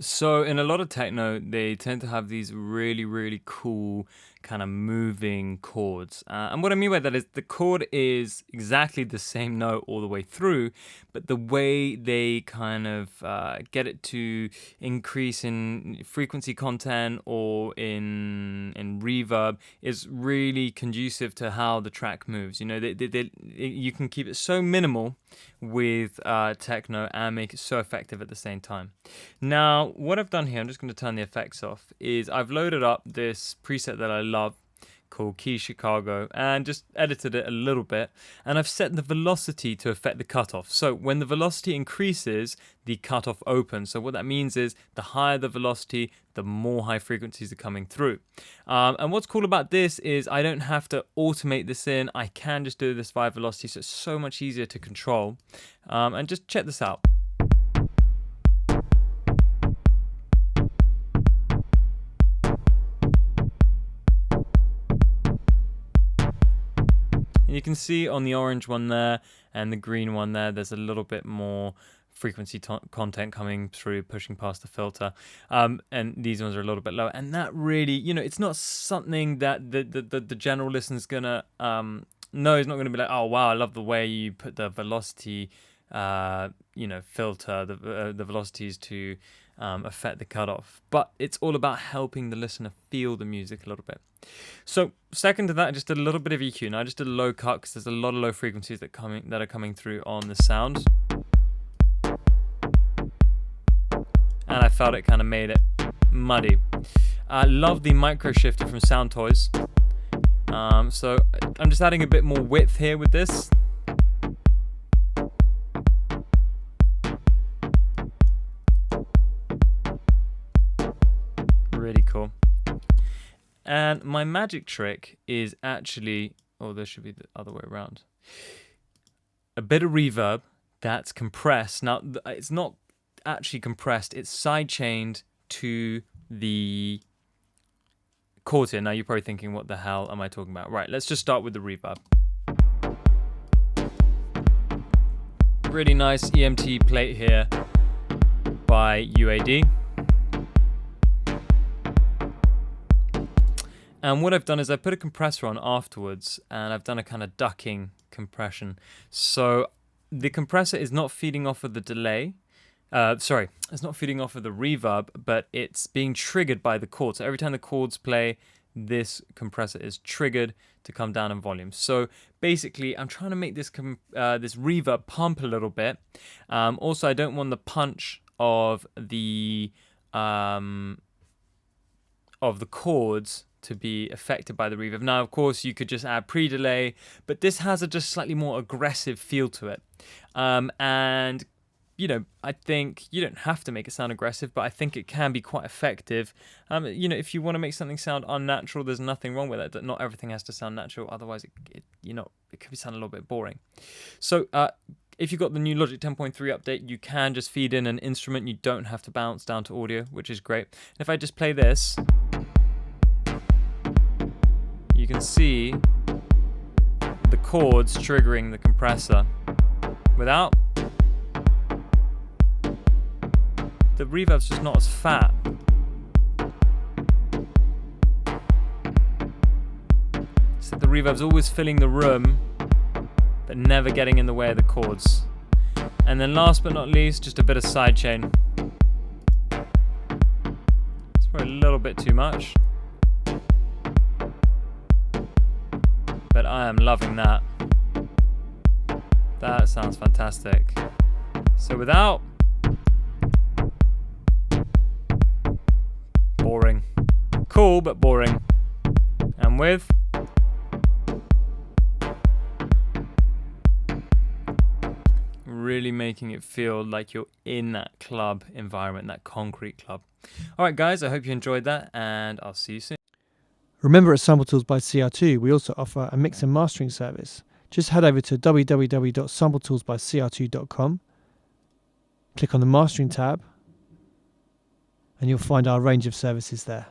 So in a lot of techno, they tend to have these really, really cool kind of moving chords. And what I mean by that is the chord is exactly the same note all the way through, but the way they kind of get it to increase in frequency content or in reverb is really conducive to how the track moves. You know, you can keep it so minimal with techno and make it so effective at the same time. Now, what I've done here, I'm just going to turn the effects off, is I've loaded up this preset that I love called Key Chicago and just edited it a little bit, and I've set the velocity to affect the cutoff. So when the velocity increases, the cutoff opens. So what that means is the higher the velocity, the more high frequencies are coming through. And what's cool about this is I don't have to automate this in. I can just do this via velocity, so it's so much easier to control. And just check this out. You can see on the orange one there and the green one there, there's a little bit more frequency content coming through, pushing past the filter. And these ones are a little bit lower. And that really, you know, it's not something that the general listener's gonna know. It's not gonna be like, oh wow, I love the way you put the velocity, filter, the velocities to affect the cutoff. But it's all about helping the listener feel the music a little bit. So second to that, I just did a little bit of EQ. Now I just did a low cut because there's a lot of low frequencies that are coming through on the sound, and I felt it kind of made it muddy. I love the micro shifter from Sound Toys. So I'm just adding a bit more width here with this. Really cool. And my magic trick is actually, there should be the other way around. A bit of reverb that's compressed. Now, it's not actually compressed, it's side-chained to the chords here. Now, you're probably thinking, what the hell am I talking about? Right, let's just start with the reverb. Really nice EMT plate here by UAD. And what I've done is I put a compressor on afterwards, and I've done a kind of ducking compression. So the compressor is not feeding off of the delay. It's not feeding off of the reverb, but it's being triggered by the chords. So every time the chords play, this compressor is triggered to come down in volume. So basically, I'm trying to make this this reverb pump a little bit. Also, I don't want the punch of the chords to be affected by the reverb. Now, of course, you could just add pre-delay, but this has a just slightly more aggressive feel to it. And, you know, I think you don't have to make it sound aggressive, but I think it can be quite effective. You know, if you want to make something sound unnatural, there's nothing wrong with it. Not everything has to sound natural. Otherwise, it could be sound a little bit boring. So, if you've got the new Logic 10.3 update, you can just feed in an instrument. You don't have to bounce down to audio, which is great. And if I just play this, you can see the chords triggering the compressor. Without, the reverb's just not as fat. So the reverb's always filling the room, but never getting in the way of the chords. And then last but not least, just a bit of sidechain. It's probably a little bit too much, but I am loving that. That sounds fantastic. So without, boring. Cool, but boring. And with, really making it feel like you're in that club environment, that concrete club. All right, guys, I hope you enjoyed that, and I'll see you soon. Remember, at Sample Tools by CR2, we also offer a mix and mastering service. Just head over to www.sampletoolsbycr2.com, click on the mastering tab, and you'll find our range of services there.